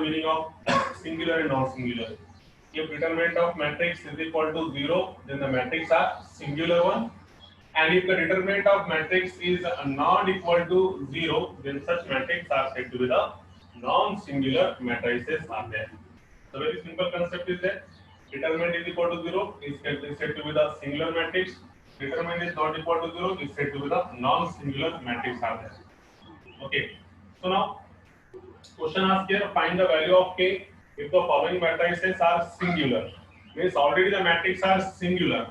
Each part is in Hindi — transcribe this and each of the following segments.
meaning of singular and non-singular. If determinant of matrix is equal to 0, then the matrix are singular one, and if the determinant of matrix is not equal to 0, then such matrix are said to be the non-singular matrices are there. The very simple concept is that determinant is equal to 0 is said to be the singular matrix. Determinant is not equal to 0 is said to be the non-singular matrix are there. Okay. So now question asked here, find the value of k if the following matrices are singular. Means already the matrix are singular.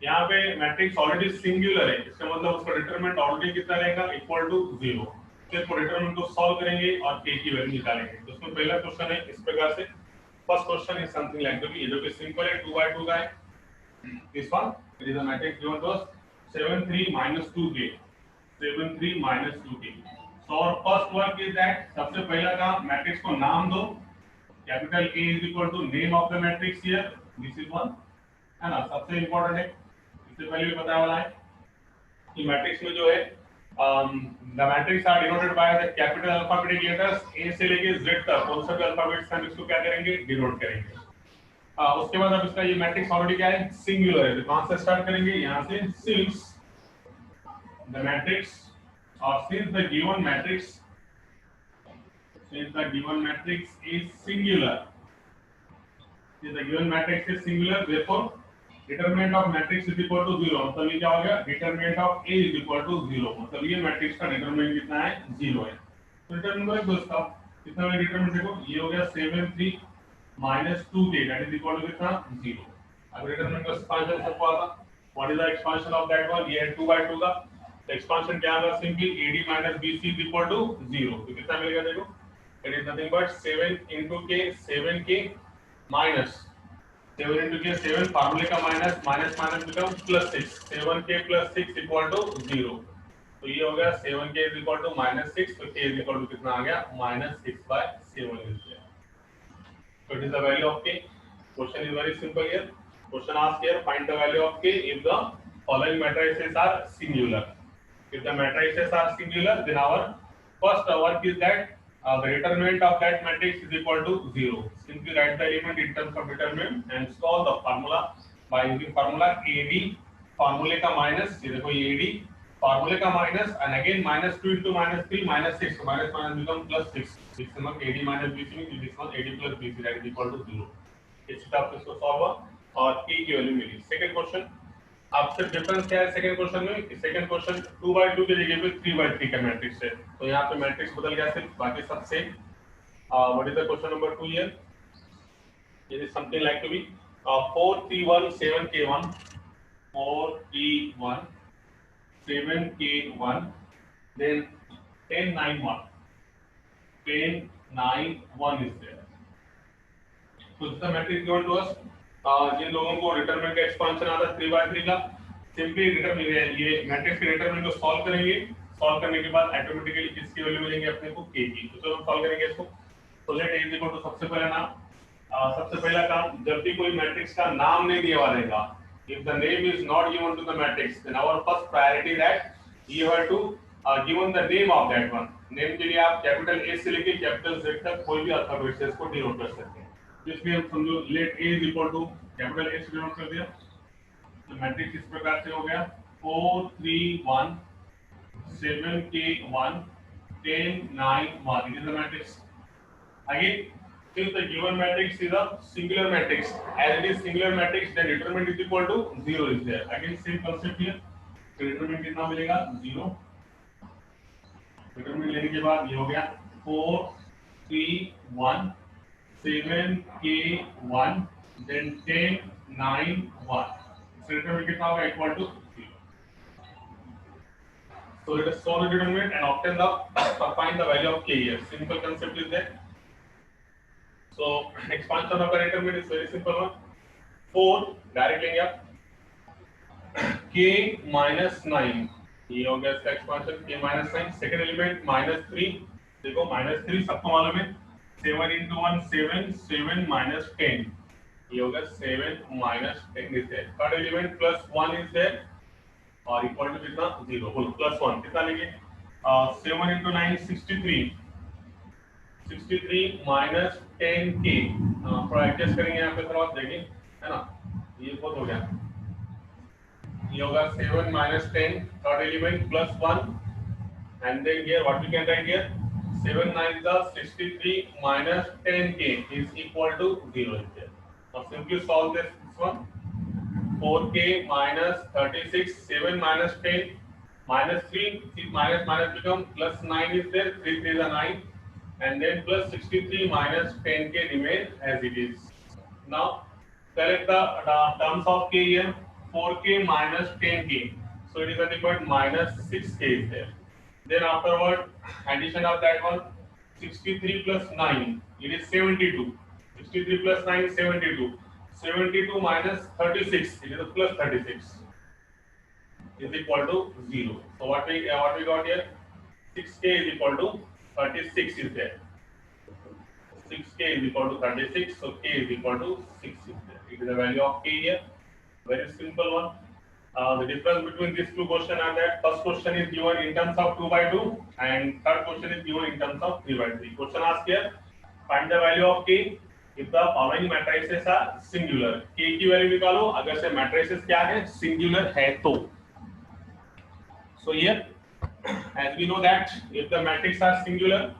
यहाँ पे मैट्रिक्स ऑलरेडी सिंगुलर है, इसका मतलब उसका डिटरमिनेंट ऑलरेडी कितना रहेगा, इक्वल टू 0। फिर को डिटरमिनेंट को सॉल्व करेंगे और k की वैल्यू निकालेंगे। तो उसमें पहला क्वेश्चन है इस प्रकार से, first question is something like ये जो कि सिंपल है, 2 by 2 का है। This one it is a matrix given to us 7 3 2k 7 3 2k। So और फर्स्ट वर्क इज दैट, सबसे पहला काम मैट्रिक्स को नाम दो, capital A is equal to name of the matrix here, this is one, है ना। सबसे इंपॉर्टेंट है, इससे पहले भी बताया वाला है कि मैट्रिक्स में जो है the matrix are denoted by the capital alphabetic letters A से लेके Z तक, कौन सा भी अल्फाबेट्स हम इसको क्या करेंगे, डिनोट करेंगे। उसके बाद अब इसका ये मैट्रिक्स ऑलरेडी क्या है, सिंगुलर है। तो कहां से स्टार्ट करेंगे, यहां से, सिंस द मैट्रिक्स और since the given matrix is singular, if the given matrix is singular, therefore determinant of matrix is equal to 0। मतलब ये क्या हो गया, determinant of A is equal to 0, मतलब ये मैट्रिक्स का डिटरमिनेंट कितना है, 0 है। तो डिटरमिनेंट को इसका कितना है, डिटरमिनेंट देखो ये हो गया 7 3 2k that is equal to कितना, 0। अब डिटरमिनेंट का एक्सपांशन सबको आता, what is the expansion of that one, ये है 2 by 2 का। तो एक्सपांशन क्या होगा, simply AD BC is equal to 0। तो कितना मिलेगा, देखो it is nothing but 7 into k, 7k minus 7 into k, 7 फार्मूले का minus, minus minus become plus 6, 7k plus 6 equal to 0। तो ये हो गया 7k is equal to -6, तो k is equal to कितना आ गया, -6/7 is there। So it is the value of k. Question is very simple here. Question asked here, find the value of k if the following matrices are singular. If the matrices are singular, then our first work is that the determinant of that matrix is equal to 0. Simply write the element in terms of determinant and solve the formula by using formula AD, formula का minus, ये देखो ये AD, formula का minus and again -2 into -3 -6, so minus minus become +6। This is not AD minus BC, this one AD plus BC that is equal to 0। इस तरह से इसको सॉल्व और k की वैल्यू मिली। सेकंड क्वेश्चन, आपसे डिफरेंस क्या है सेकंड क्वेश्चन में, सेकंड क्वेश्चन 2 by 2 के जगह पे 3 by 3 का मैट्रिक्स है, तो यहाँ पे मैट्रिक्स बदल गया सिर्फ, बाकी सब same. What is the question number 2 here, it is something like to be 4 3 1 7 k1 4 3 1 7 k1 then 10 9 1 10 9 1 is there। so this is the matrix given to us। जिन लोगों को डिटरमिनेंट का एक्सपांशन आता है 3 by 3 का, सिंपली डिटरमिनेंट ये मैट्रिक्स के डिटरमिनेंट को सॉल्व करेंगे, सॉल्व करने के बाद ऑटोमेटिकली किसकी वैल्यू मिलेंगे अपने को, k की। तो चलो हम सॉल्व करेंगे इसको। तो लेट a इक्वल टू सबसे पहला नाम, सबसे पहला काम, जब भी कोई मैट्रिक्स का नाम नहीं दिया हुआ रहेगा, if the name is not given to the matrix, then our first priority that you have to given the name of that one। Name के लिए आप कैपिटल A से लेके कैपिटल Z तक कोई भी अल्फाबेट से इसको डिनोट कर सकते हैं। इसलिए हम समझो let A is equal to capital A से डिनोट कर दिया, तो मैट्रिक्स इस प्रकार से हो गया 4 3 1 7 k 1 10 9 1। It is the matrix. Again, since the given matrix is a singular matrix, as it is singular matrix, then determinant is equal to 0 is there। Again same concept here, तो determinant कितना मिलेगा, 0। determinant लेने के बाद ये हो गया 4 3 1 7 k 1 then 10 9 1। So determinant कितना होगा, equal to 0। So let us solve the determinant and obtain the find the value of k here। Simple concept is there। So expansion of the determinant is very simple one। 4 direct लेंगे आप, k -9, ये हो गया इसका एक्सपांशन, k -9। सेकंड एलिमेंट -3, देखो -3 सबको मालूम है, 7 into 1 7 7 -10, ये होगा 7 -10 is there. Third element +1 is there और इक्वल टू कितना, 0। बोलो +1 कितना लेंगे, 7 into 9 63, 63 माइनस 10k, थोड़ा एडजस्ट करेंगे यहाँ पे, थोड़ा देखिए, है ना, ये बहुत हो गया, ये होगा 7 minus 10 third element plus 1, and then here what we can write here, 7 9 is 63 minus 10k is equal to 0 is there. Now simply solve this one. 4k minus 36, 7 minus 10 minus 3, see minus minus become plus 9 is there, 3 3 is a 9, and then plus 63 minus 10k remain as it is. Now select the terms of k here, 4k minus 10k, so it is nothing but minus 6k is there. Then afterward addition of that one, 63 plus 9, it is 72. 63 plus 9 is 72. 72 minus 36, it is a plus 36, is equal to 0. So what we got here, 6k is equal to 36 is there. 6k is equal to 36, so k is equal to 6 is there. It is the value of k here. Very simple one. The difference between these two questions are that first question is given in terms of 2 by 2 and third question is given in terms of 3 by 3. Question asked here, find the value of k if the following matrices are singular. k की वैल्यू निकालो अगर से matrices क्या है, singular है तो. So here as we know that if the matrices are singular,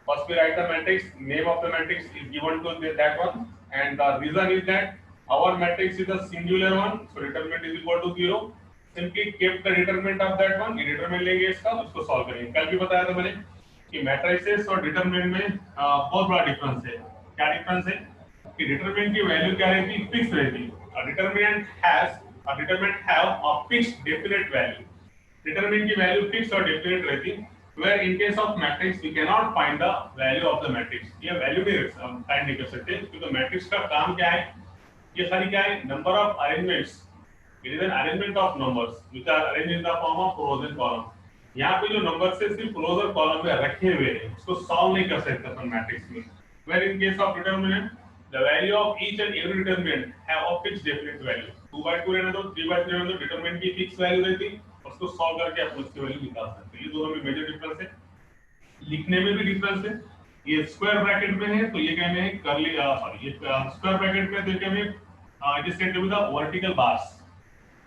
first we write the matrix, name of the matrix is given to that one, and the reason is that our matrix is a singular one, so determinant is equal to 0. Simply keep the determinant of that one, ये determinant लेंगे इसका, उसको solve करेंगे. कल भी बताया था मैंने कि matrices और determinant में बहुत बड़ा difference है. क्या difference है कि determinant की value क्या रहती है, fixed रहती है. A determinant have a fixed definite value. Determinant की value fixed और definite रहती है. Where in case of matrix we cannot find the value of the matrix. ये value नहीं find नहीं कर सकते क्योंकि matrix का काम क्या है, ये सारी क्या है, number of arrangements. It is an arrangement of numbers which are arranged in the form of rows and columns. यहाँ पे जो numbers से सिर्फ rows और column में रखे हुए हैं, उसको solve नहीं कर सकते अपन matrix में. Where in case of determinant, the value of each and every determinant have a fixed definite value. 2 by 2 रहने दो, 3 by 3 रहने दो, determinant की fixed value रहती, उसको solve करके आप उसकी value निकाल सकते हैं. ये दोनों में major difference है. लिखने में भी difference है. ये square bracket में है तो ये क्या में curly sorry ये square bracket में तो क्या में it is said to be the vertical bars,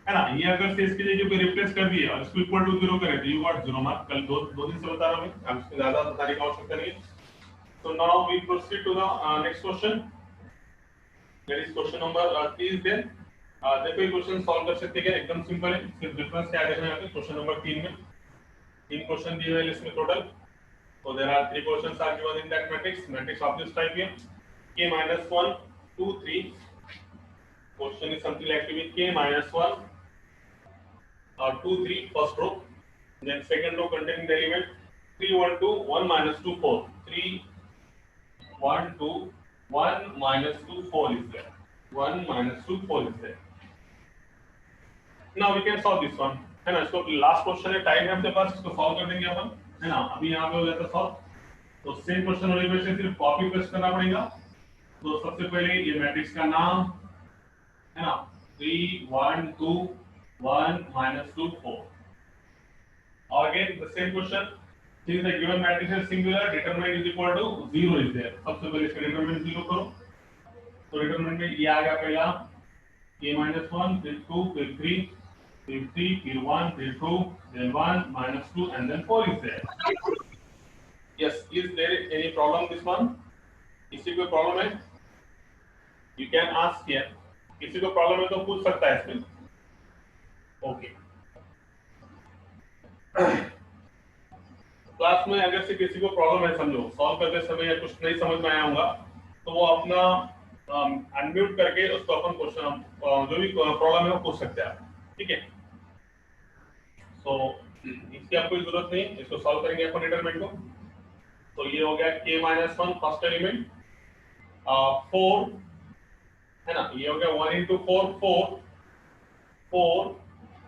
है ना. ये अगर से इसकी जगह पे रिप्लेस कर दिए और इसको इक्वल टू 0 करें तो यू गॉट 0 मार्क. कल दो दिन से बता रहा हूं मैं, अब इसमें ज्यादा बताने की आवश्यकता नहीं है. So now we proceed to the next question. That is question number 3 is there. देखो ये क्वेश्चन सॉल्व कर सकते हैं, एकदम सिंपल है. सिर्फ डिफरेंस क्या देखना है क्वेश्चन नंबर 3 में. 3 क्वेश्चन दिए हुए इसमें total. So there are 3 questions are given in that matrix of this type here. K minus 1 2 3. Question is something like with K minus 1 2 3 first row, then second row containing the element 3 1 2 1 minus 2 4. 3 1 2 1 minus 2 4 is there. 1 minus 2 4 is there. Now we can solve this one, है ना. इसको लास्ट क्वेश्चन है, टाइम है अपने पास, इसको सॉल्व कर देंगे अपन, है ना. अभी यहाँ पे हो जाता सॉल्व. तो सेम क्वेश्चन होने में सिर्फ कॉपी पेस्ट करना पड़ेगा. तो सबसे पहले ये मैट्रिक्स का नाम, है ना, 3 1 2 1 minus 2 4. और again the same question, since the given matrix is singular, determinant is equal to 0 is there. सबसे पहले इसका determinant 0 करो. तो determinant में ये आ गया पहला k minus 1, फिर 2, फिर 3, फिर 3, फिर 1, फिर 2, then 1 minus 2 and then 4 is there. Yes, is there any problem this one? किसी को प्रॉब्लम है? You can ask here. किसी को प्रॉब्लम है तो पूछ सकता है इसमें. ओके. क्लास में अगर से किसी को प्रॉब्लम है, समझो सॉल्व करते समय या कुछ नहीं समझ में आया होगा तो वो अपना अनम्यूट करके उसको अपन क्वेश्चन जो भी प्रॉब्लम है वो पूछ सकते हैं आप. ठीक है. सो इसकी आपको जरूरत नहीं, इसको सॉल्व करेंगे अपन डिटरमिनेंट को. तो ये हो गया k minus 1 फर्स्ट एलिमेंट 4, है ना. ये हो गया 1 into 4 4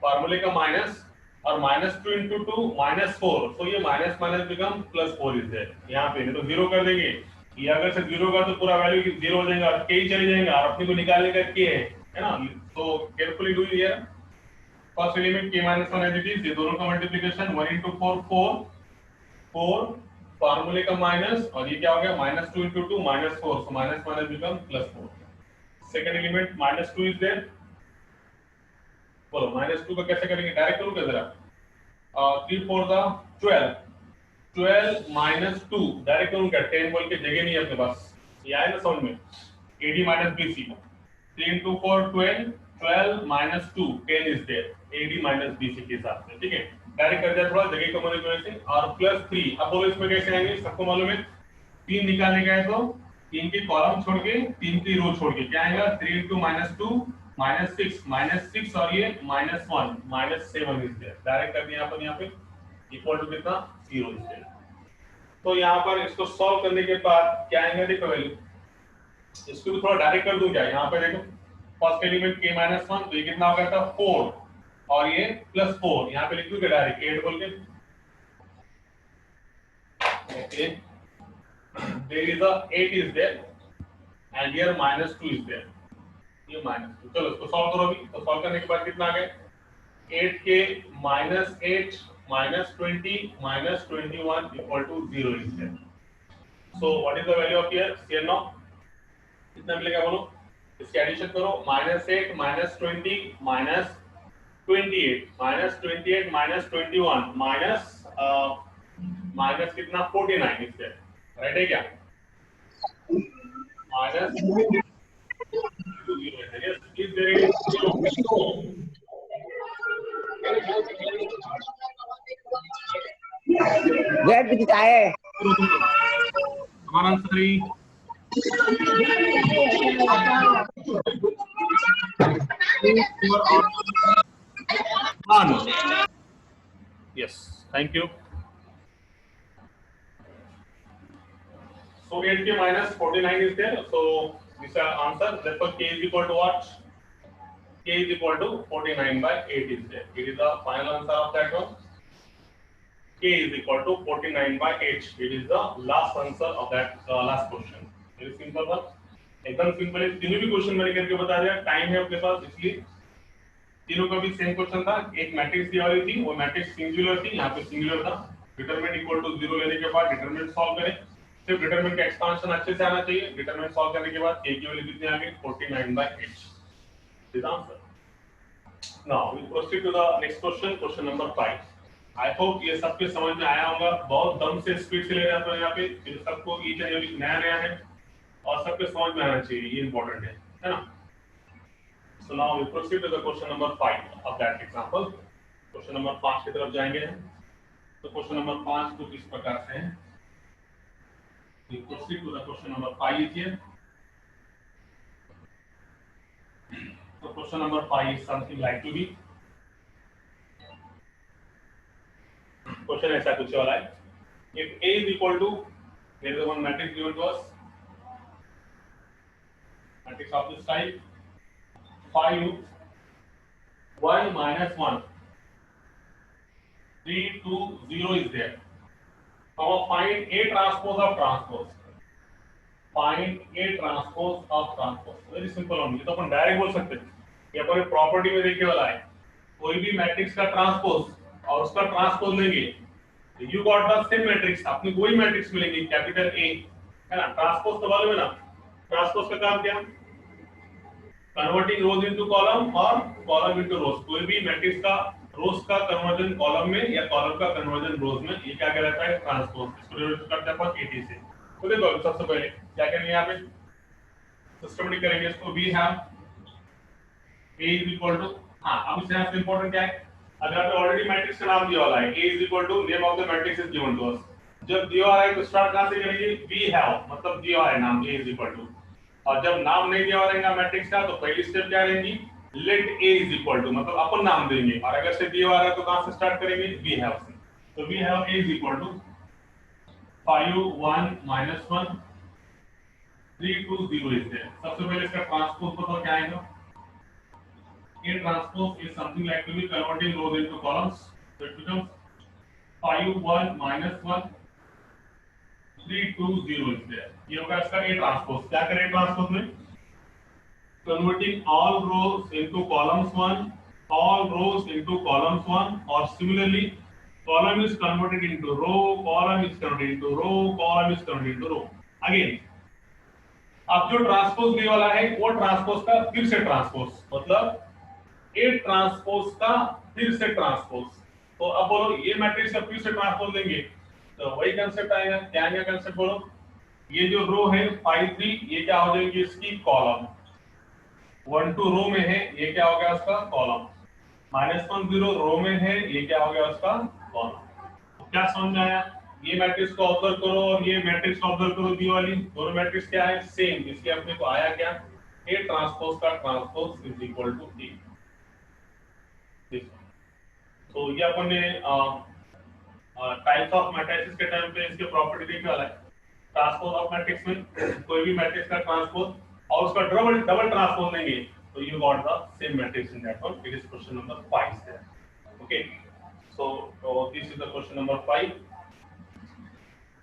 फार्मूले का माइनस और -2 into 2 -4. तो ये minus minus become +4 is there. यहाँ पे नहीं तो 0 कर देंगे. ये अगर से 0 का तो पूरा वैल्यू 0 हो जाएगा और k ही चले जाएगा और अपने को निकालने का k है ना. तो carefully do here. First element k minus 1 as it is, ये दोनों का मल्टीप्लिकेशन 1 into 4 4 4 फार्मूले का माइनस, और ये क्या हो गया -2 into 2 -4, so minus minus become +4. Second element -2 is there, बोलो -2 का कैसे करेंगे, डायरेक्ट करूं क्या जरा, 3 4 का 12, 12 -2 डायरेक्ट करूं क्या, 10 बोल के जगह नहीं है अपने पास, ये आया ना समझ में, AD minus BC, 3 into 4 12, 12 - 2 10 is there, AD minus BC के हिसाब से, ठीक है, डायरेक्ट कर दिया, थोड़ा जगह कम होने की वजह से, और +3, अब बोलो इसमें कैसे आएंगे, सबको मालूम है 3 निकालने का है तो 3 की कॉलम छोड़ के 3 की रो छोड़ के क्या आएगा, 3 into -2 -6 और ये -1 -7 इज देयर, डायरेक्ट कर दिया अपन यहाँ पे, इक्वल टू कितना 0 इज देयर। तो यहाँ पर इसको सॉल्व करने के बाद क्या आएगा, देखो वैल्यू, इसको भी थोड़ा डायरेक्ट कर दूं क्या, यहाँ पे देखो फर्स्ट एलिमेंट k-1, तो ये कितना हो गया था 4, और ये +4, यहाँ पे लिख दूं क्या डायरेक्ट 8 बोल के, okay, there is a 8 is there and here -2 is there, ये -2, चलो इसको सॉल्व करो अभी, तो सॉल्व करने के बाद कितना आ गया, 8k -8 -20 -21 equal to 0 is there. So what is the value of here, CN of कितना मिलेगा बोलो, इसकी एडिशन करो, -8 -20 -28 -21 माइनस कितना 49 इज देयर, राइट है क्या, माइनस 2 0 है, यस इज देयर, वेट कितना है, हमारा answer he yes, thank you. So 8k minus 49 is there, so this is our answer, therefore k is equal to what, k is equal to 49 by 8 is there, it is the final answer of that one, k is equal to 49 by 8, it is the last answer of that last question, very simple one, एकदम सिंपल है, तीनों भी क्वेश्चन मैंने करके बता दिया, टाइम है अपने पास इसलिए तीनों का भी सेम क्वेश्चन था, एक मैट्रिक्स दी हुई थी, वो मैट्रिक्स सिंगुलर थी, यहाँ पे सिंगुलर था, डिटरमिनेंट इक्वल टू 0 लेने के बाद डिटरमिनेंट सॉल्व करें, सिर्फ डिटरमिनेंट का एक्सपांशन अच्छे से आना चाहिए, डिटरमिनेंट सॉल्व करने के बाद k की वैल्यू कितनी आ गई 49 by 8, this answer. Now we proceed to the next question, question number 5। I hope ये सबके समझ में आया होगा, बहुत दम से स्पीड से ले रहे हैं यहाँ पे, फिर सबको ईच एंड एवरी नया नया है और सबके समझ में आना चाहिए, ये इंपॉर्टेंट है ना। So now we proceed to the question number 5 of that example. Question number 5 की तरफ जाएंगे हम। तो question number 5 कुछ इस प्रकार से है। We proceed to the question number 5 here. So question number 5 is something like to be. Question ऐसा कुछ वाला है। If A is equal to, there is one matrix given to us. Matrix of this type. 5 1 minus 1 3 2 0 is there. Now find A transpose of transpose. Find A transpose of transpose. Very simple only. तो अपन डायरेक्ट बोल सकते हैं, ये अपन प्रॉपर्टी में देखने वाला है, कोई भी मैट्रिक्स का ट्रांसपोज और उसका ट्रांसपोज लेंगे, you got the same matrix, आपको वही मैट्रिक्स मिलेंगे कैपिटल A, है ना। ट्रांसपोज तो मालूम है ना, ट्रांसपोज का काम क्या, कन्वर्टिंग रोज इनटू कॉलम और कॉलम इनटू रोज, कोई भी मैट्रिक्स का रोज का कन्वर्जन कॉलम में या कॉलम का कन्वर्जन रोज में, ये क्या कहलाता है ट्रांसपोज। इसको रिलेट करते हैं अपन एटी से। तो देखो सबसे पहले क्या करेंगे, यहाँ पे सिस्टमैटिक करेंगे इसको। We have a is equal to, हां अब इससे यहाँ इंपॉर्टेंट क्या है, अगर आपने ऑलरेडी मैट्रिक्स का नाम दिया वाला है, a is equal to name of the matrix is given to us, जब दिया हुआ है तो स्टार्ट कहां से करेंगे, वी हैव मतलब दिया हुआ है नाम a इज इक्वल टू, और जब नाम नहीं दिया रहेगा मैट्रिक्स का तो पहली स्टेप क्या रहेगी, let a is equal to मतलब अपन नाम देंगे, और अगर से दिया हुआ है तो कहां से स्टार्ट करेंगे, वी हैव से। तो we have a is equal to 5 1 -1 3 2 0 is there. सबसे पहले इसका ट्रांसपोज बताओ क्या आएगा, a transpose is something like to be converting rows into columns, so it becomes 5 1 -1 3 2 0 is there। ये होगा इसका a transpose। क्या करें ट्रांसपोज में, converting all rows into columns 1, all rows into columns 1, और similarly column is converted into row, column is converted into row, column is converted into row. Again, अब जो ट्रांसपोज बी वाला है वो ट्रांसपोज का फिर से ट्रांसपोज, मतलब ए ट्रांसपोज का फिर से ट्रांसपोज। तो अब बोलो ये मैट्रिक्स का फिर से ट्रांसपोज देंगे तो वही कंसेप्ट आएगा। क्या कंसेप्ट बोलो, ये जो रो है 5 3 ये क्या हो जाएगी इसकी कॉलम, 1 2 रो में है ये क्या हो गया उसका कॉलम, -1 0 रो में है ये क्या हो गया उसका कॉलम। क्या समझ में आया? ये मैट्रिक्स को ऑब्जर्व करो और ये मैट्रिक्स को ऑब्जर्व करो, दी वाली दोनों मैट्रिक्स क्या है सेम, इसलिए अपने को आया क्या ए ट्रांसपोज का transpose is equal to A. तो ये अपन ने टाइप्स ऑफ मैट्रिसेस के टाइम पे इसके प्रॉपर्टी देखने वाला है। ट्रांसपोज ऑफ मैट्रिक्स में कोई भी मैट्रिक्स का ट्रांसपोज और उसका डबल ट्रांसपोज लेंगे तो you got the same matrix in that one. It is question number 5 there. Okay, so this is the question number 5.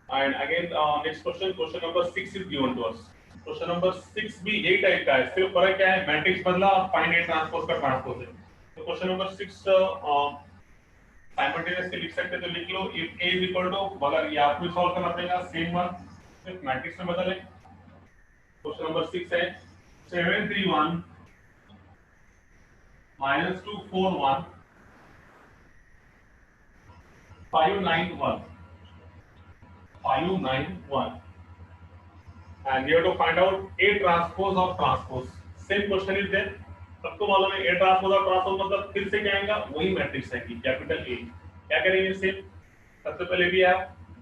And again next question number 6 is given to us. Question number 6 भी यही टाइप का है, सिर्फ फर्क क्या है मैट्रिक्स बदला, फाइंड ए ट्रांसपोज का ट्रांसपोज है। तो क्वेश्चन नंबर 6 साइमल्टेनियसली लिख सकते तो लिख लो, if a is equal to, मगर ये आपको सॉल्व करना पड़ेगा सेम वन, सिर्फ मैट्रिक्स में बदले। क्वेश्चन नंबर 6 है 7 3 1 -2 4 1 5 9 1 5 9 1 and you have to find out A transpose of transpose. Same question is there. सबको मालूम है A transpose of transpose मतलब फिर से क्या आएगा वही मैट्रिक्स आएगी कैपिटल A। क्या करेंगे सेम, सबसे पहले भी है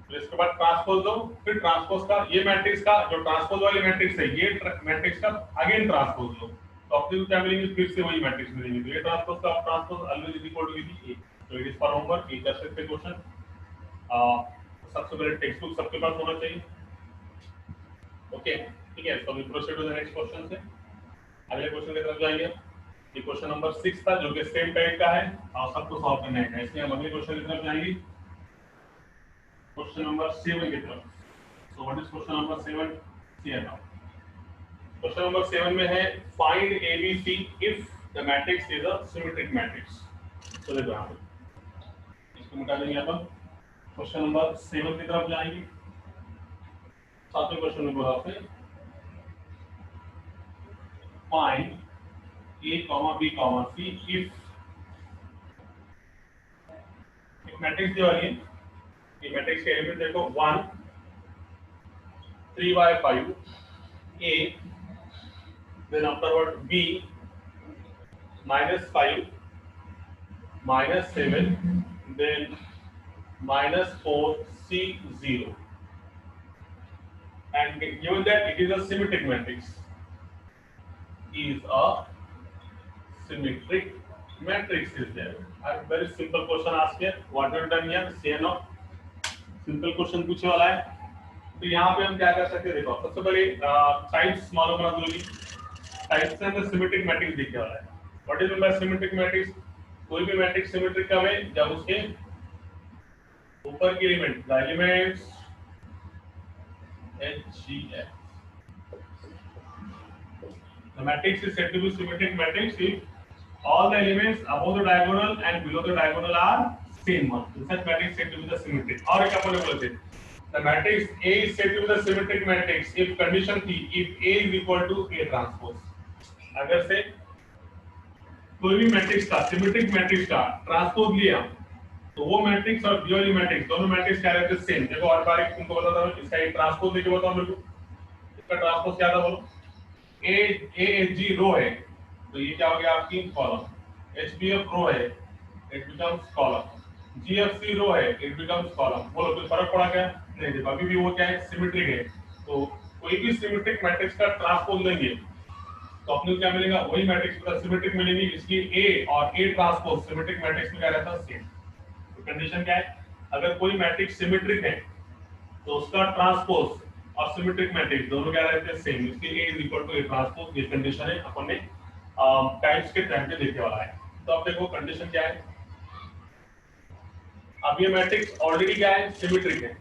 फिर इसके बाद ट्रांसपोज दो, फिर ट्रांसपोज का ये मैट्रिक्स का जो ट्रांसपोज वाली मैट्रिक्स है ये मैट्रिक्स का अगेन ट्रांसपोज लो, तो अपने क्या मिलेंगे फिर से वही मैट्रिक्स मिलेंगे। तो ये ट्रांसपोज का transpose always is equal to A. तो इट इज फॉर होमवर्क, ये कर सकते क्वेश्चन। सबसे पहले टेक्स्ट बुक सबके पास होना चाहिए। ओके ठीक है, तो we proceed to the next question से। अगले क्वेश्चन की तरफ जाएंगे। ये क्वेश्चन नंबर 6 था जो कि सेम टाइप का है और सबको सॉल्व करना है, इसलिए हम अगले क्वेश्चन की तरफ जाएंगे, क्वेश्चन नंबर 7 की तरफ। So what is question number 7 here now. Question number 7 में है find ABC if the matrix is a symmetric matrix. तो देखो यहां पे इसको मिटा देंगे अपन, क्वेश्चन नंबर 7 की तरफ जाएंगे। सातवें क्वेश्चन में बोला आपने find A, B, C if एक मैट्रिक्स दी वाली है, ये मैट्रिक्स के एलिमेंट देखो 1 3 by 5 A, then afterward B -5 -7 then -4 C 0 and given that it is a symmetric matrix, is a symmetric matrix is there. A very simple question asked here. What we have done here? Say no. Simple question पूछने वाला है। तो यहाँ पे हम क्या कर सकते हैं, देखो सबसे पहले टाइप्स मालूम करना जरूरी। टाइप्स से हमें सिमेट्रिक मैट्रिक्स दिखने वाला है। What is mean by symmetric matrix? कोई भी मैट्रिक्स सिमेट्रिक कब है जब उसके ऊपर के element the elements HGF, the matrix is said to be symmetric matrix if all the elements above the diagonal and below the diagonal are same one. So such matrix is said to be the symmetric. और क्या बोलते हैं, the matrix A is said to be the symmetric matrix if condition थी if A is equal to A transpose। अगर से कोई भी मैट्रिक्स का सिमेट्रिक मैट्रिक्स का ट्रांसपोज लिया तो वो मैट्रिक्स और बी वाली मैट्रिक्स दोनों मैट्रिक्स क्या रहते हैं सेम। देखो और बार एक तुमको बताता हूं, इसका एक ट्रांसपोज लेके बताओ मेरे को, इसका ट्रांसपोज क्या था बोलो, AHG रो है तो ये क्या हो गया आपकी कॉलम, HBF रो है इट बिकम्स कॉलम, GFC रो है इट बिकम्स कॉलम। बोलो कोई फर्क पड़ा क्या? नहीं, देखो अभी भी वो क्या है सिमेट्रिक है। तो कोई भी सिमेट्रिक मैट्रिक्स का ट्रांसपोज लेंगे तो अपने को क्या मिलेगा वही मैट्रिक्स का सिमेट्रिक मिलेंगे, इसलिए A और A ट्रांसपोज सिमेट्रिक मैट्रिक्स में क्या रहता है सेम। तो कंडीशन क्या है, अगर कोई मैट्रिक्स सिमेट्रिक है तो उसका ट्रांसपोज और सिमेट्रिक मैट्रिक्स दोनों क्या रहते हैं सेम, इसलिए A equal to A transpose. ये कंडीशन है अपन ने टाइप्स के टाइम पे देखने वाला है। तो अब देखो कंडीशन क्या है, अब ये मैट्रिक्स ऑलरेडी क्या है सिमेट्रिक है,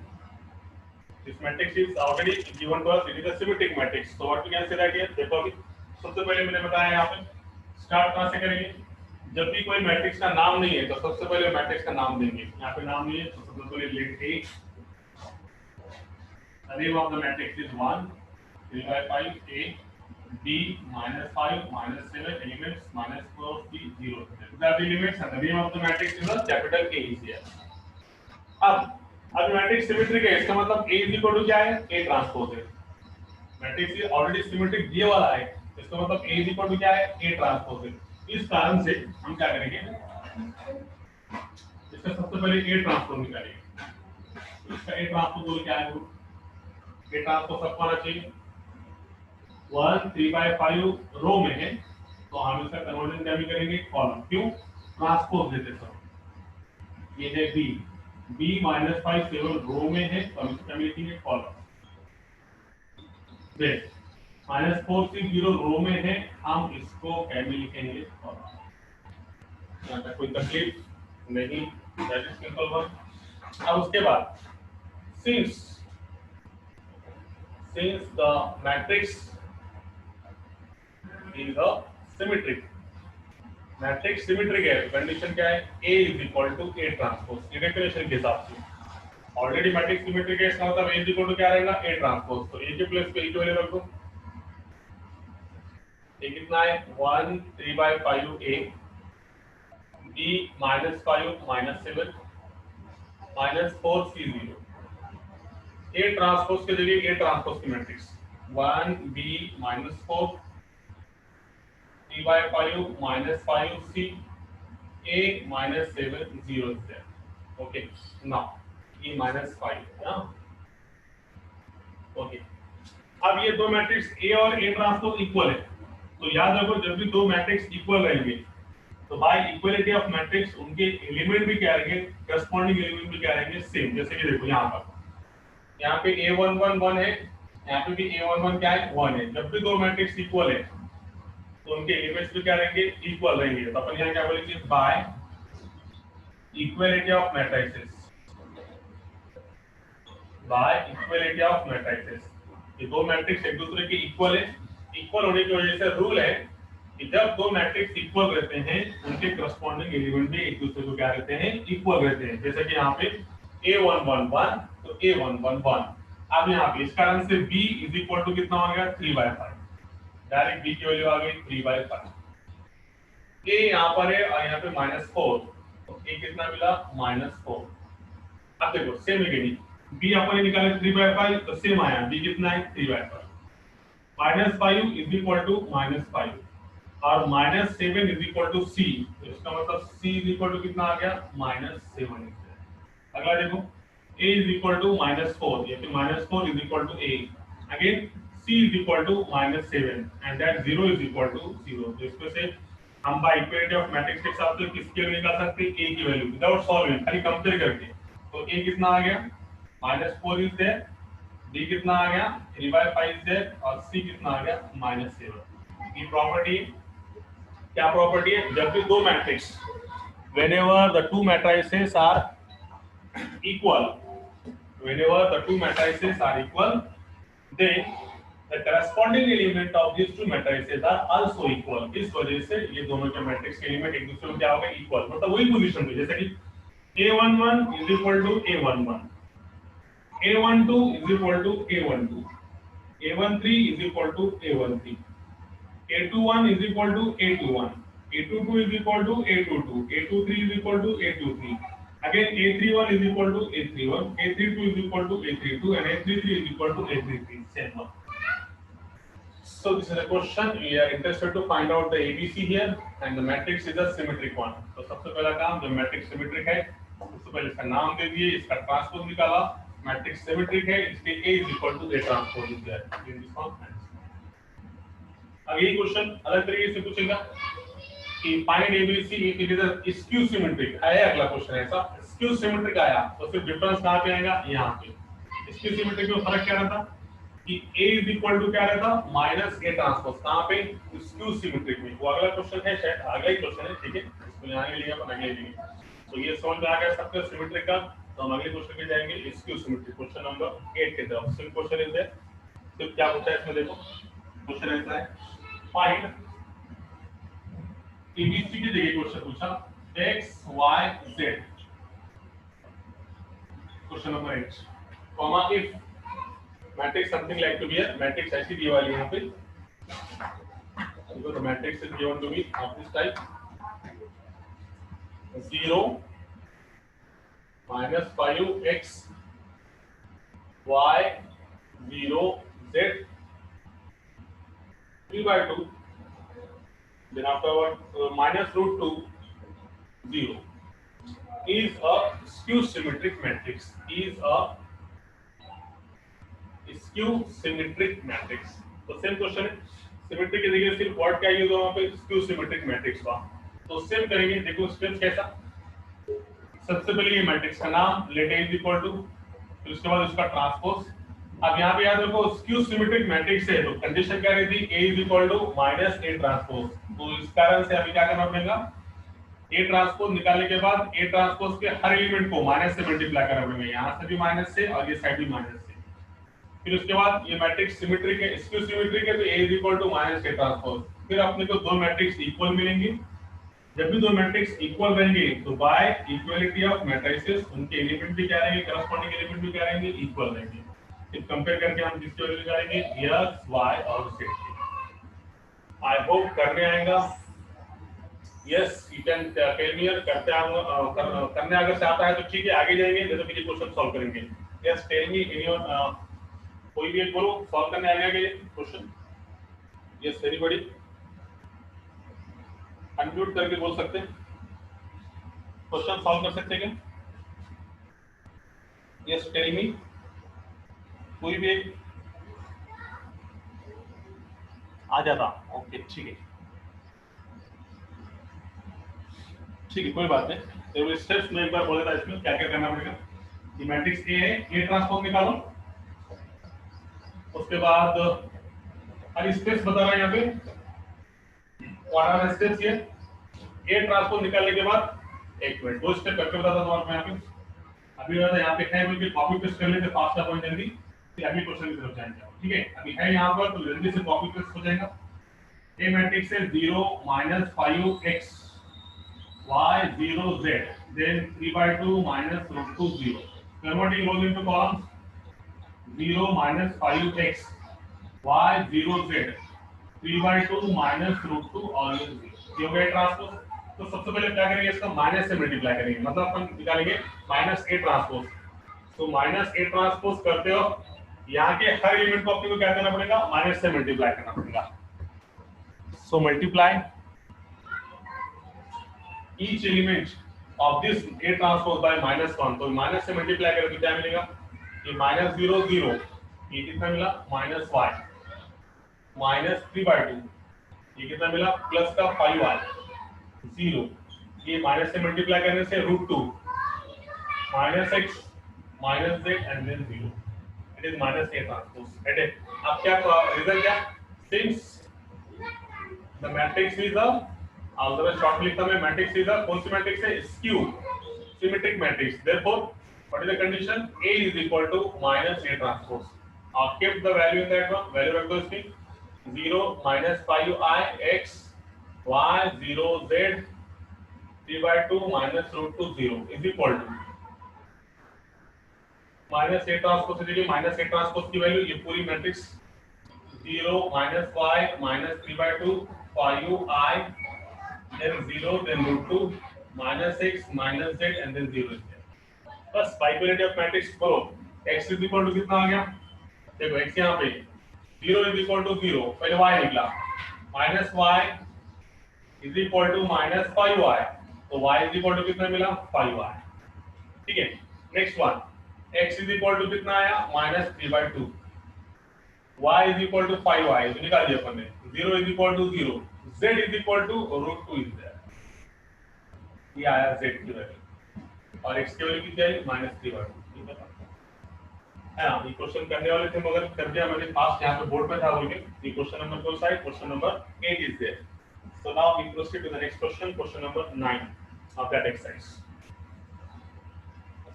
this matrix is already given to us, it is a symmetric matrix. So what we can say that here, देखो अभी सबसे पहले मैंने बताया यहाँ पे स्टार्ट कहां से करेंगे, जब भी कोई मैट्रिक्स का नाम नहीं है तो सबसे पहले मैट्रिक्स का नाम देंगे। यहाँ पे नाम नहीं है तो सबसे पहले let A, the name of the matrix is 1 3 by 5 a b minus 5 minus 7 elements minus 4 b 0. These are the elements and the name of the matrix is a capital A is here. अब मैट्रिक्स सिमेट्रिक है, इसका मतलब A इज इक्वल टू क्या है, A ट्रांसपोज है। मैट्रिक्स ये ऑलरेडी सिमेट्रिक दिया वाला है, इसका मतलब A इज इक्वल टू क्या है, A ट्रांसपोज है। इस कारण से हम क्या करेंगे, इसका सबसे पहले A ट्रांसपोज निकालेंगे। इसका A ट्रांसपोज क्या है, A ट्रांसपोज सबको आना चाहिए 1 3 by 5 रो में है, तो हम इसका कन्वर्जन क्या भी करेंगे, कॉलम। क्यों, ट्रांसपोज देते सब। ये है B, B माइनस 5 केवल रो में है, तो हम इसका लिखेंगे कॉलम। फिर माइनस 4 0 रो में है, हम इसको क्या भी लिखेंगे, कॉलम। यहाँ तक कोई तकलीफ नहीं, दैट इज सिंपल वन। अब उसके बाद since the matrix is a symmetric, matrix symmetric है, कंडीशन क्या है, A is equal to A transpose. ये डेफिनेशन के हिसाब से ऑलरेडी मैट्रिक्स सिमेट्रिक है, इसका मतलब A इज इक्वल टू क्या रहेगा, A ट्रांसपोज। तो A के प्लेस पे A की वैल्यू रख दो। A कितना है 1 3 by 5 A, B minus 5 minus 7 minus 4 C 0। A transpose के जरिए A ट्रांसपोज की matrix 1 B minus 4 3 by 5 minus 5 C A minus 7 0 is there. Okay, now E minus 5, yeah? Okay. अब ये दो मैट्रिक्स A और A ट्रांसपोज इक्वल है, तो याद रखो जब भी दो मैट्रिक्स इक्वल रहेंगे तो बाय इक्वलिटी ऑफ मैट्रिक्स उनके एलिमेंट भी क्या रहेंगे, करस्पॉन्डिंग एलिमेंट भी क्या रहेंगे, सेम। जैसे कि देखो यहाँ पे A11 1 है, यहाँ पे भी A11 क्या है, 1 है। जब भी दो मैट्रिक्स इक्वल है तो उनके एलिमेंट्स भी क्या रहेंगे, इक्वल रहेंगे। तो अपन यहाँ क्या बोलेंगे, bye equality of matrices, bye equality of matrices. ये दो मैट्रिक्स एक दूसरे के इक्वल है, इक्वल होने की वजह से रूल है कि जब दो मैट्रिक्स इक्वल रहते हैं उनके करस्पॉन्डिंग एलिमेंट भी एक दूसरे को क्या रहते हैं, इक्वल रहते हैं। जैसे कि यहाँ पे A1 1 1 तो A1 1 1। अब यहाँ पे इस कारण से B इज इक्वल टू कितना हो गया, 3 by 5। डायरेक्ट B की वैल्यू आ गई 3 by 5। A यहाँ पर है और यहाँ पे -4, तो A कितना मिला, -4। अब देखो सेम है कि B अपन ने निकाले 3 by 5, तो सेम आया, B कितना है 3 by 5। -5 इज इक्वल टू -5 और -7 इज इक्वल टू C, तो इसका मतलब C इज इक्वल टू कितना आ गया, -7। अगला देखो A is equal to -4, या फिर -4 is equal to A, again C is equal to -7 and that 0 is equal to 0। तो इसमें से हम बाय इक्वलिटी ऑफ मैट्रिक्स के हिसाब से किसकी वैल्यू निकाल सकते हैं, A की वैल्यू, विदाउट सॉल्विंग, खाली कंपेयर करके। तो A कितना आ गया, -4 इज देयर, B कितना आ गया 3 by 5 इज देयर और C कितना आ गया -7। ये प्रॉपर्टी क्या प्रॉपर्टी है, जब भी दो matrix, whenever the two matrices are equal, whenever the two matrices are equal, then the corresponding element of these two matrices are also equal। इस वजह से ये दोनों के मैट्रिक्स के एलिमेंट एक दूसरे को क्या होगा, इक्वल, मतलब वही पोजीशन पे। जैसे कि A11 is equal to A11, A12 is equal to A12, A13 is equal to A13, A21 is equal to A21, A22 is equal to A22, A23 is equal to A23, again A31 is equal to A31, A32 is equal to A32 and A33 is equal to A33, same one। So this is a question, we are interested to find out the ABC here and the matrix is a symmetric one। तो सबसे पहला काम, जब मैट्रिक्स सिमेट्रिक है सबसे पहले इसका नाम दे दिए, इसका ट्रांसपोज निकाला, मैट्रिक्स सिमेट्रिक है, इसके A is equal to A transpose is there in this form. अब ये क्वेश्चन अलग तरीके से पूछेगा कि find ABC if it is a skew symmetric. आया अगला क्वेश्चन ऐसा, स्क्यू सिमेट्रिक आया तो फिर डिफरेंस कहां पे आएगा, यहां पे। स्क्यू सिमेट्रिक में फर्क क्या रहता कि A इज इक्वल टू क्या रहता, -A ट्रांसपोज, कहां पे, स्क्यू सिमेट्रिक में। वो अगला क्वेश्चन है, शायद अगला ही क्वेश्चन है, ठीक है, इसको यहां ले लिया, अपन अगले लेंगे। तो ये समझ में आ गया सबके सिमेट्रिक का। तो हम अगले क्वेश्चन पे जाएंगे, स्क्यू सिमेट्रिक, क्वेश्चन नंबर 8 के तरफ। सिंपल क्वेश्चन इज देयर, तो क्या पूछा है इसमें, देखो क्वेश्चन ऐसा है, फाइंड एबीसी की जगह क्वेश्चन पूछा x y z, question number 8, comma if matrix something like to be है, मैट्रिक्स ऐसी दी वाली यहाँ पे, देखो the matrix is given to be of this type 0 minus 5x y 0 z 3 by 2, then afterward minus root 2 0 is a skew symmetric matrix, is a skew symmetric matrix। तो सेम क्वेश्चन है, सिमेट्रिक की जगह सिर्फ वर्ड क्या यूज हुआ वहां पे, स्क्यू सिमेट्रिक मैट्रिक्स का। तो सेम करेंगे, देखो स्टेप्स कैसा, सबसे पहले ये मैट्रिक्स का नाम लेट A इक्वल टू, फिर उसके बाद उसका ट्रांसपोज। अब यहाँ पे याद रखो स्क्यू सिमेट्रिक मैट्रिक्स है तो कंडीशन क्या रहती है, A equal to minus A transpose. तो इस कारण से अभी क्या करना पड़ेगा, A ट्रांसपोज निकालने के बाद A ट्रांसपोज के हर एलिमेंट को माइनस से मल्टीप्लाई करना पड़ेगा, यहाँ से भी माइनस से और ये साइड भी माइनस से। फिर उसके बाद ये मैट्रिक्स सिमेट्रिक है, स्क्यू सिमेट्रिक है तो A equal to minus A transpose. फिर अपने को दो मैट्रिक्स इक्वल मिलेंगे, जब भी दो मैट्रिक्स इक्वल रहेंगे तो बाय इक्वलिटी ऑफ मैट्रिसेस उनके एलिमेंट भी क्या रहेंगे, करस्पॉन्डिंग एलिमेंट भी क्या रहेंगे, इक्वल रहेंगे। फिर कंपेयर करके हम किसकी वैल्यू निकालेंगे, x y और z की। आई होप करने आएगा, yes you can tell me करते करने अगर से आता है तो ठीक है आगे जाएंगे, नहीं तो फिर क्वेश्चन सॉल्व करेंगे। Yes tell me in your, कोई भी एक बोलो सॉल्व करने आ गया क्वेश्चन, यस एनीबॉडी अनम्यूट करके बोल सकते हैं, क्वेश्चन सॉल्व कर सकते हैं क्या, यस टेल मी, कोई भी एक आ जाता, ओके ठीक है ठीक है कोई बात नहीं। तो स्टेप्स में एक बार बोल देता इसमें क्या क्या करना पड़ेगा। ये मैट्रिक्स ए है, ए ट्रांसफॉर्म निकालो, उसके बाद अरे स्टेप्स बता रहा है यहाँ पे, व्हाट आर स्टेप्स ये, ए ट्रांसफॉर्म निकालने के बाद एक मिनट दो स्टेप करके बताता हूँ मैं यहाँ पे। अभी वाला यहाँ पे है बोल के कॉपी पेस्ट कर लेते फास्ट अपॉइंट जल्दी, फिर अगले क्वेश्चन की तरफ जाएंगे, ठीक है। अभी है यहाँ पर तो जल्दी से कॉपी पेस्ट हो जाएगा। ए मैट्रिक्स है 0 minus 5x y 0 z then 3 by 2 minus root 2 0, converting rows into columns 0 minus 5x y 0 z 3 by 2 minus root 2 और ये 0 ये हो गया ट्रांसपोज। तो सबसे पहले क्या करेंगे, इसका माइनस से मल्टीप्लाई करेंगे, मतलब अपन निकालेंगे माइनस ए ट्रांसपोज। तो माइनस ए ट्रांसपोज करते हो यहाँ के हर एलिमेंट को अपने को क्या करना पड़ेगा, माइनस से मल्टीप्लाई करना पड़ेगा। So multiply each element of this A transpose bye -1, तो माइनस से मल्टीप्लाई करें तो क्या मिलेगा, ये माइनस 0 0, ये कितना मिला माइनस y माइनस 3/2, ये कितना मिला प्लस का 5y 0, ये माइनस से मल्टीप्लाई करने से √2 minus x minus z and then 0, it is minus a transpose at A. अब क्या रिजल्ट क्या, since the matrix is a, अगर शॉर्ट लिखता मैं मैट्रिक्स इज अ, कौन सी मैट्रिक्स है, skew symmetric matrix, therefore what is the condition, a is equal to minus a transpose, और keep the value in that one, value रख दो इसकी 0 minus 5i x y 0 z 3/2 minus √2 0 is equal to minus a transpose से देखिए माइनस a ट्रांसपोज की वैल्यू, ये पूरी matrix 0 minus 5 minus 3/2 5i then 0 then √2 minus x minus z and then 0 is there। बस बाइक्वालिटी ऑफ मैट्रिक्स करो, x इज इक्वल टू कितना आ गया, देखो x यहाँ पे 0 इज इक्वल टू 0, पहले y निकला, minus y is equal to minus 5y, तो y इज इक्वल टू कितना मिला 5y, ठीक है। Next one x is equal to कितना आया minus 3/2, y is equal to 5y, तो निकाल दिया अपन ने, 0 is equal to 0, z is equal to √2 is there, ये आया z की वैल्यू, और x की वैल्यू कितनी आई माइनस 3/2, ठीक है ना। ये क्वेश्चन करने वाले थे मगर कर दिया मैंने फास्ट, यहाँ पे बोर्ड पे था बोल के। ये क्वेश्चन नंबर कौन सा है, question number 8 is there. So now we proceed to the next question, question number 9 of that exercise.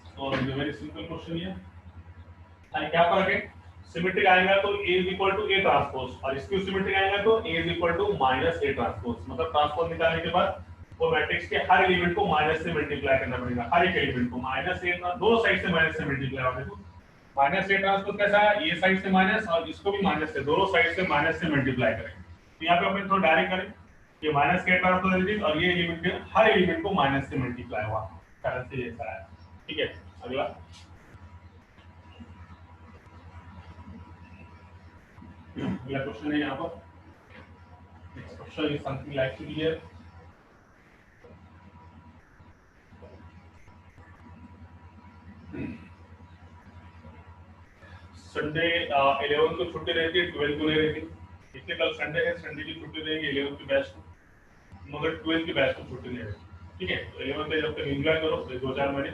So it is a very simple question here. क्या फर्क है, सिमेट्रिक आएगा तो A is equal to A transpose, और स्क्यू सिमेट्रिक आएगा तो A is equal to minus A transpose. मतलब ट्रांसपोज निकालने के बाद वो मैट्रिक्स के हर एलिमेंट को माइनस से मल्टीप्लाई करना पड़ेगा, हर एक एलिमेंट को माइनस A, दोनों साइड से माइनस से मल्टीप्लाई होगा। देखो माइनस A ट्रांसपोज कैसा है, ये साइड से माइनस और इसको भी माइनस से, दोनों साइड से माइनस से मल्टीप्लाई करेंगे। तो यहाँ पे अपन थोड़ा डायरेक्ट करें, ये माइनस के ट्रांसपोज और ये एलिमेंट के हर एलिमेंट को माइनस से मल्टीप्लाई हुआ, कारण से ऐसा है। ठीक है, अगला क्वेश्चन है यहाँ पर। Next question is something like here. Sunday 11 को छुट्टी रहती है, 12 को नहीं रहती, इसलिए कल संडे है, संडे की छुट्टी रहेगी 11 की बैच को, मगर 12 की बैच को छुट्टी नहीं रहेगी। ठीक है, तो 11 में जब तक एंजॉय करो 2-4 महीने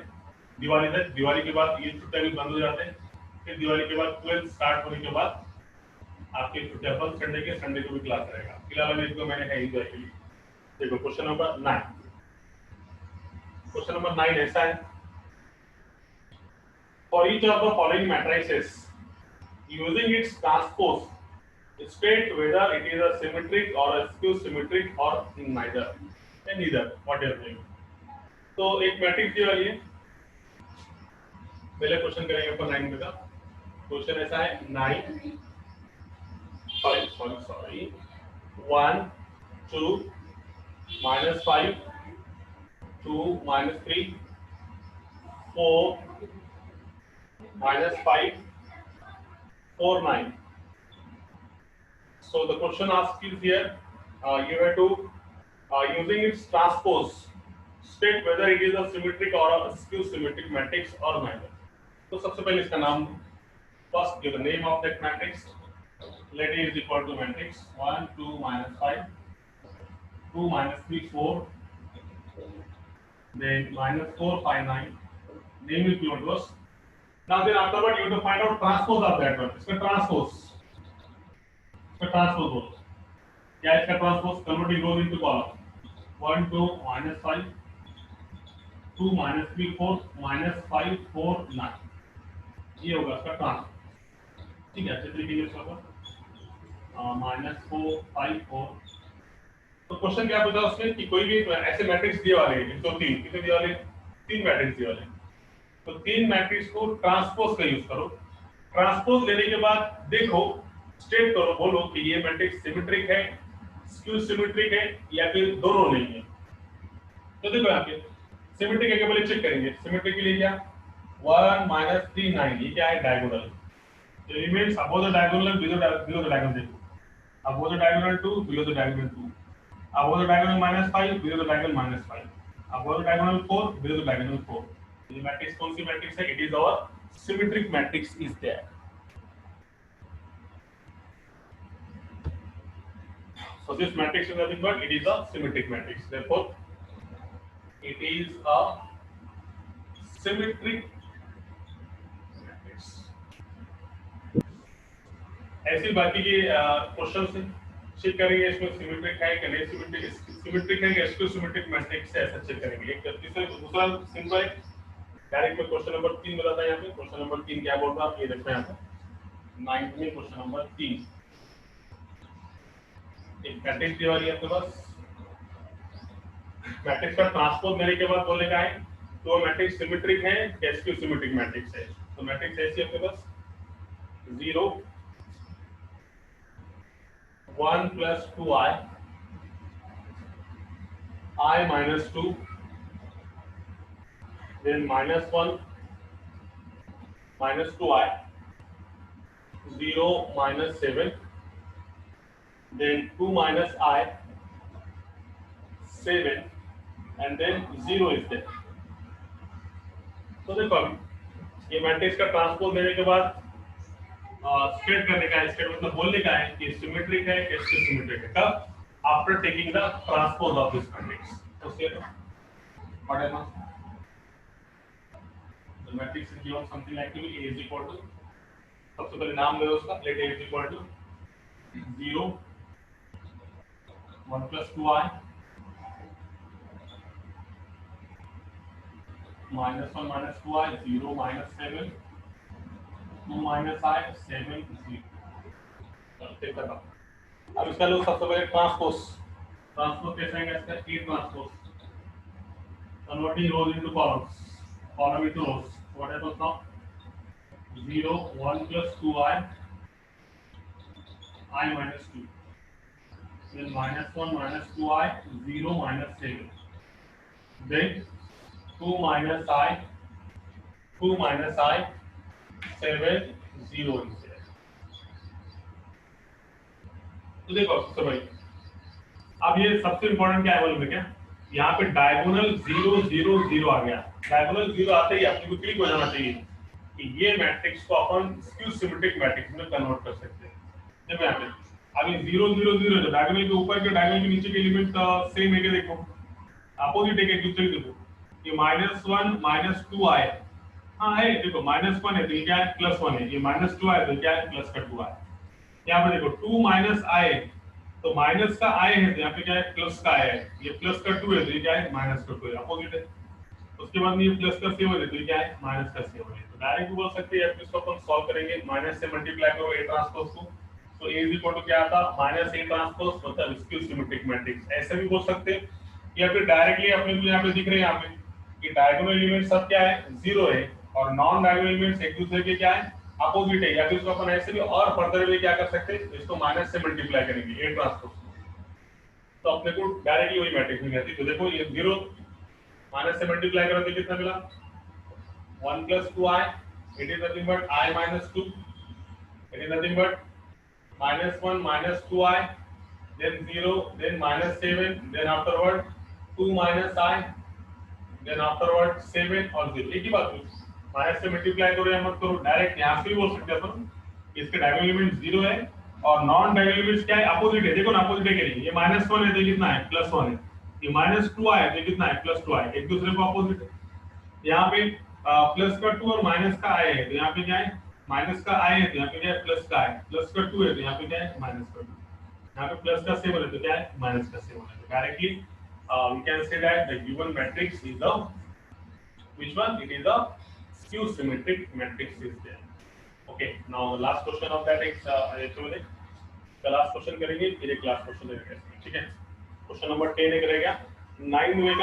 दिवाली तक, दिवाली के बाद ये छुट्टियां भी बंद हो जाते हैं, फिर दिवाली के बाद 12 स्टार्ट होने के बाद आपकी छुट्टियां बंद, संडे के संडे को भी क्लास रहेगा। फिलहाल अभी इसको मैंने है एंजॉय के लिए। देखो क्वेश्चन नंबर 9, क्वेश्चन नंबर 9 ऐसा है, for each of the following matrices using its transpose state whether it is a symmetric or a skew symmetric or neither and neither, what you are saying। तो एक मैट्रिक्स दी हुई है, पहले क्वेश्चन करेंगे अपन 9 में का। क्वेश्चन ऐसा है 9 sorry 1 2 -5 2 -3 4 -5 4 9। So the question asked is here, you have to using its transpose state whether it is a symmetric or a skew symmetric matrix or neither। तो सबसे पहले इसका नाम, first give the name of that matrix, let A is equal to matrix 1 2 -5 2 -3 4 then -4 5 9, name is given to us। Now then afterward you have to find out transpose of that one। इसका transpose बोलो क्या, इसका ट्रांसपोज कन्वर्टिंग रोज इनटू कॉलम 1 2 -5 2 -3 4 -5 4 9, ये होगा इसका ट्रांसपोज। ठीक है, अच्छे तरीके से इसका -4 5 4। तो क्वेश्चन क्या पूछा उसमें कि कोई भी ऐसे मैट्रिक्स दिए वाले हैं, तो तीन कितने दिए वाले, 3 मैट्रिक्स दिए वाले, तो 3 मैट्रिक्स को ट्रांसपोज का यूज करो। ट्रांसपोज लेने के बाद देखो, स्टेट करो, बोलो कि ये मैट्रिक्स सिमेट्रिक है, स्क्यू सिमेट्रिक है या फिर दोनों नहीं है। तो देखो यहाँ पे सिमेट्रिक है, पहले चेक करेंगे। सिमेट्रिक के लिए क्या 1 -3 9, ये क्या है डायगोनल, तो elements above the diagonal below the diagonal. देखो above the diagonal 2 below the diagonal 2, above the diagonal -5 below the diagonal -5, above the diagonal 4 below the diagonal 4। ये मैट्रिक्स कौन सी मैट्रिक्स है, it is our symmetric matrix is there. So this matrix is nothing but it is a symmetric matrix. Therefore, it is a symmetric matrix। ऐसे बाकी के क्वेश्चन से चेक करेंगे इसमें सिमेट्रिक है कि नहीं, सिमेट्रिक है कि स्क्यू सिमेट्रिक मैट्रिक्स है, ऐसा चेक करेंगे। एक तीसरा दूसरा सिंपल है, डायरेक्ट में क्वेश्चन नंबर 3 बताता है। यहाँ पे क्वेश्चन नंबर 3 क्या बोल रहा है, ये देखना है यहाँ पे 9 में क्वेश्चन नंबर 3। एक मैट्रिक्स दी वाली है आपके पास, मैट्रिक्स का ट्रांसपोज लेने के बाद बोलने का है तो मैट्रिक्स सिमेट्रिक है या स्क्यू सिमेट्रिक मैट्रिक्स है। तो मैट्रिक्स ऐसी है आपके पास 0 1 + 2i i -2 then -1 -2i 0 -7 then 2 - I 7 and then 0 is there। तो देखो अभी ये मैट्रिक्स का ट्रांसपोज लेने के बाद स्टेट करने का है, स्टेट मतलब बोलने का है कि सिमेट्रिक है कि सिमेट्रिक है, कब after taking the transpose of this matrix. तो स्टेट व्हाट है ना, the matrix is given something like A is equal to, सबसे पहले नाम ले लो उसका, let A is equal to 0 1 + 2i -1 - 2i 0 - 7 2 minus आई 7 0। ठीक है। अब इसका लो सबसे पहले ट्रांसपोज। ट्रांसपोज कैसे आएगा इसका? A transpose converting rose into columns, column into rose. What happens now? 0 1 plus 2i I minus 2, then minus 1 minus 2i 0 minus 7, then 2 minus I 7 0 is there। तो देखो तो भाई अब ये सबसे इंपॉर्टेंट क्या है बोलो क्या? यहाँ पे डायगोनल 0 0 0 आ गया। डायगोनल 0 आते ही आपको क्लिक हो जाना चाहिए कि ये मैट्रिक्स को अपन स्क्यू सिमेट्रिक मैट्रिक्स में कन्वर्ट कर सकते हैं। देखो यहाँ पे अब ये 0 0 0 जो डायगोनल के ऊपर के डायगोनल के नीचे के एलिमेंट सेम है क्या? देखो अपोजिट है क्या? दूसरे देखो ये -1 -2 आए, हाँ है, देखो -1 है तो ये क्या है? +1 है। ये -2 आए तो क्या है? प्लस का 2 आए। यहाँ पे देखो 2 माइनस आए तो माइनस का आए है तो यहाँ पे क्या है? प्लस का आए है। ये प्लस का 2 है तो ये क्या है? माइनस का 2 है, अपोजिट है। उसके बाद में ये प्लस का 7 है तो ये क्या है? माइनस का 7 है। तो डायरेक्ट भी बोल सकते हैं इसको अपन सॉल्व करेंगे, माइनस से मल्टीप्लाई करो ए ट्रांसपोज को तो ए इज इक्वल टू क्या आता? माइनस ए ट्रांसपोज मतलब स्क्यू सिमेट्रिक मैट्रिक्स। ऐसे भी बोल सकते हैं या फिर डायरेक्टली अपने को यहाँ पे दिख रहे हैं यहाँ पे कि डायगोनल एलिमेंट सब क्या है? 0 है और नॉन डायगोनल एलिमेंट्स एक दूसरे के क्या है? अपोजिट है। या फिर इसको अपन ऐसे भी और फर्दर भी क्या कर सकते हैं? इसको माइनस से मल्टीप्लाई करेंगे ए ट्रांसपोज तो अपने को डायरेक्टली वही मैट्रिक्स मिल जाती है। तो देखो ये 0 माइनस से मल्टीप्लाई करो तो कितना मिला? 1 plus 2i, it is nothing but I minus 2, it is nothing but -1 minus 2i, then 0, then -7, then afterward 2 minus I, then afterward 7 और 0। एक ही बात हुई, माइनस से मल्टीप्लाई करो या मत करो, डायरेक्ट यहाँ से भी बोल सकते हैं अपन इसके डायगोनल एलिमेंट 0 है और नॉन डायगोनल एलिमेंट्स क्या है? अपोजिट है। देखो ना अपोजिट है कि नहीं? ये -1 है तो कितना है? +1 है। ये -2 आए तो कितना है? +2 आए। एक दूसरे को अपोजिट है। यहाँ पे प्लस का 2 और माइनस का आए है तो यहाँ पे क्या है? माइनस का आए है तो यहाँ पे क्या है? प्लस का आए। प्लस का 2 है तो यहाँ पे क्या है? माइनस का 2। यहाँ पे प्लस का 7 है तो क्या है? माइनस का 7 है। तो directly we can say that the given matrix is the which one? It is a skew symmetric matrix is there। Okay, now the last question of that is the last question करेंगे फिर एक लास्ट क्वेश्चन करेंगे, ठीक है? क्वेश्चन नंबर 10 एक रहेगा 9 का